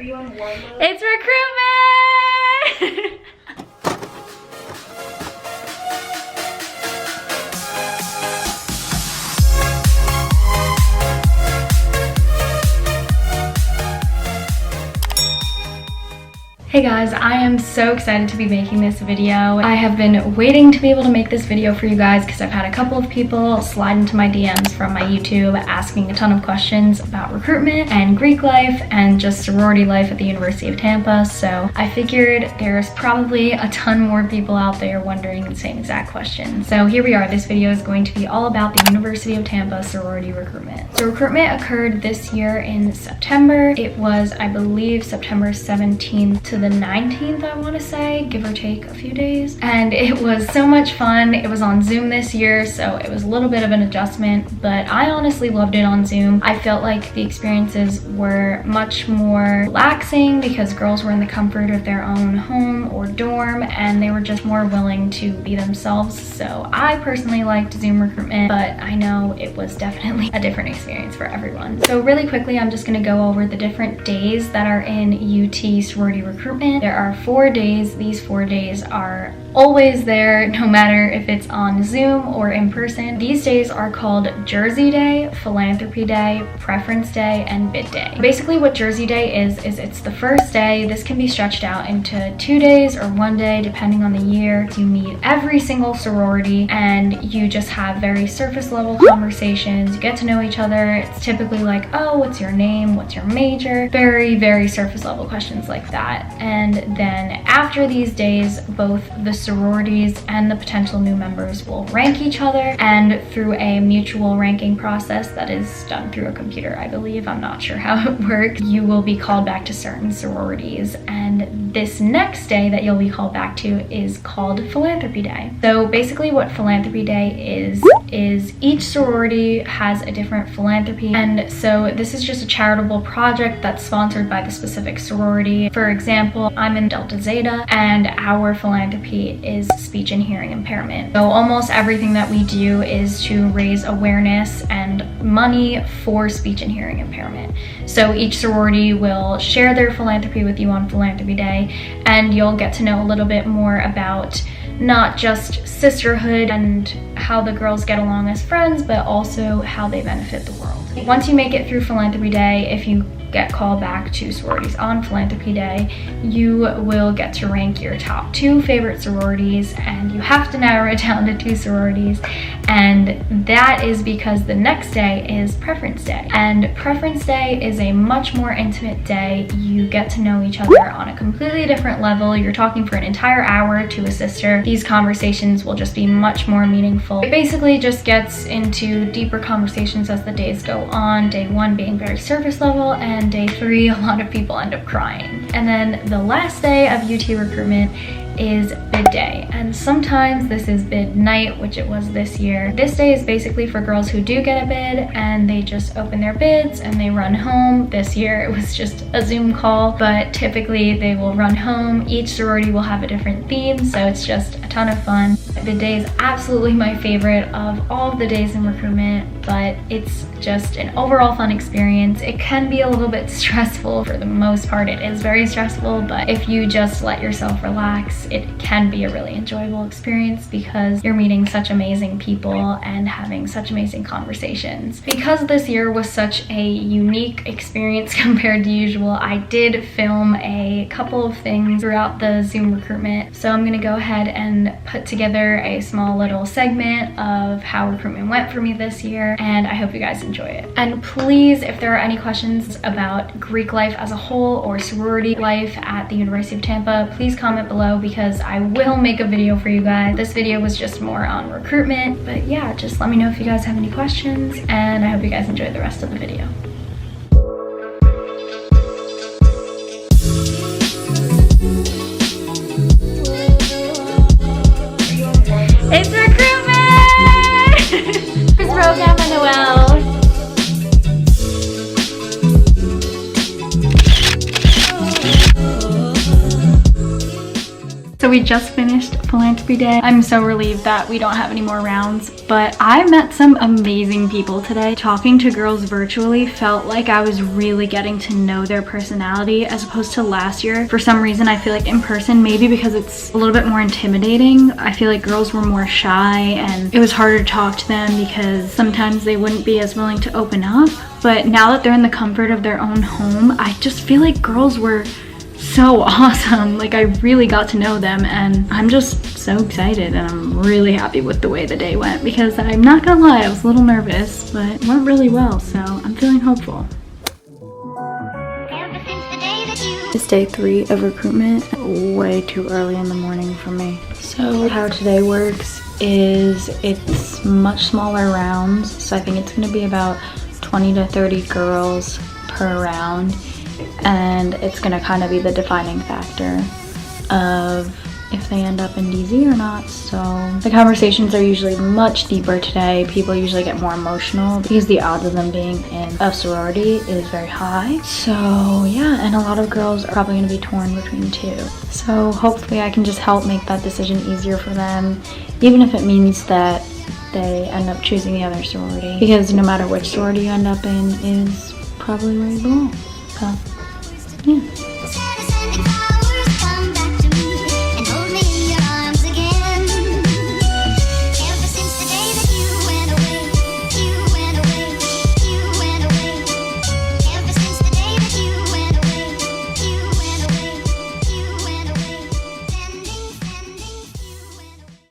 Are you on warm mode? It's recruitment! Hey guys, I am so excited to be making this video. I have been waiting to be able to make this video for you guys because I've had a couple of people slide into my DMs from my YouTube asking a ton of questions about recruitment and Greek life and just sorority life at the University of Tampa. So I figured there's probably a ton more people out there wondering the same exact question. So here we are. This video is going to be all about the University of Tampa sorority recruitment. So recruitment occurred this year in September. It was, I believe, September 17th to the 19th, I want to say, give or take a few days. And it was so much fun. It was on Zoom this year, so it was a little bit of an adjustment, but I honestly loved it on Zoom. I felt like the experiences were much more relaxing because girls were in the comfort of their own home or dorm, and they were just more willing to be themselves. So I personally liked Zoom recruitment, but I know it was definitely a different experience for everyone. So really quickly, I'm just going to go over the different days that are in UT sorority recruitment. There are 4 days. These 4 days are always there, no matter if it's on Zoom or in person. These days are called Jersey Day, Philanthropy Day, Preference Day, and Bid Day. Basically what Jersey Day is it's the first day. This can be stretched out into 2 days or 1 day, depending on the year. You meet every single sorority and you just have very surface level conversations. You get to know each other. It's typically like, oh, what's your name? What's your major? Very, very surface level questions like that. And then after these days, both the sororities and the potential new members will rank each other, and through a mutual ranking process that is done through a computer, I believe. I'm not sure how it works. You will be called back to certain sororities, and this next day that you'll be called back to is called Philanthropy Day. So basically what Philanthropy Day is each sorority has a different philanthropy, and so this is just a charitable project that's sponsored by the specific sorority. For example, I'm in Delta Zeta, and our philanthropy is speech and hearing impairment. So almost everything that we do is to raise awareness and money for speech and hearing impairment. So each sorority will share their philanthropy with you on Philanthropy Day, and you'll get to know a little bit more about not just sisterhood and how the girls get along as friends, but also how they benefit the world. Once you make it through Philanthropy Day, if you get called back to sororities on Philanthropy Day, you will get to rank your top 2 favorite sororities, and you have to narrow it down to 2 sororities, and that is because the next day is Preference Day. And Preference Day is a much more intimate day. You get to know each other on a completely different level. You're talking for an entire hour to a sister. These conversations will just be much more meaningful. It basically just gets into deeper conversations as the days go on, day 1 being very surface level, and day 3 a lot of people end up crying. And then the last day of UT recruitment is bid day, and sometimes this is bid night, which it was this year. This day is basically for girls who do get a bid and they just open their bids and they run home. This year it was just a Zoom call, but typically they will run home. Each sorority will have a different theme, so it's just a ton of fun. Bid day is absolutely my favorite of all of the days in recruitment, but it's just an overall fun experience. It can be a little bit stressful. For the most part, it is very stressful, but if you just let yourself relax, it can be a really enjoyable experience because you're meeting such amazing people and having such amazing conversations. Because this year was such a unique experience compared to usual, I did film a couple of things throughout the Zoom recruitment. So I'm gonna go ahead and put together a small little segment of how recruitment went for me this year, and I hope you guys enjoy it. And please, if there are any questions about Greek life as a whole or sorority life at the University of Tampa, please comment below because I will make a video for you guys. This video was just more on recruitment, but yeah, just let me know if you guys have any questions, and I hope you guys enjoy the rest of the video. It's recruitment! Chris Rogan and Noel. So we just finished philanthropy day. I'm so relieved that we don't have any more rounds, but I met some amazing people today. Talking to girls virtually felt like I was really getting to know their personality as opposed to last year. For some reason, I feel like in person, maybe because it's a little bit more intimidating, I feel like girls were more shy and it was harder to talk to them because sometimes they wouldn't be as willing to open up. But now that they're in the comfort of their own home, I just feel like girls were so awesome. Like, I really got to know them and I'm just so excited, and I'm really happy with the way the day went because I'm not gonna lie, I was a little nervous, but it went really well, so I'm feeling hopeful. It's day 3 of recruitment. Way too early in the morning for me. So how today works is it's much smaller rounds, so I think it's gonna be about 20 to 30 girls per round. And it's gonna kind of be the defining factor of if they end up in DZ or not. So the conversations are usually much deeper today. People usually get more emotional because the odds of them being in a sorority is very high. So yeah, and a lot of girls are probably gonna be torn between 2. So hopefully I can just help make that decision easier for them, even if it means that they end up choosing the other sorority, because no matter which sorority you end up in is probably where you belong. So yeah.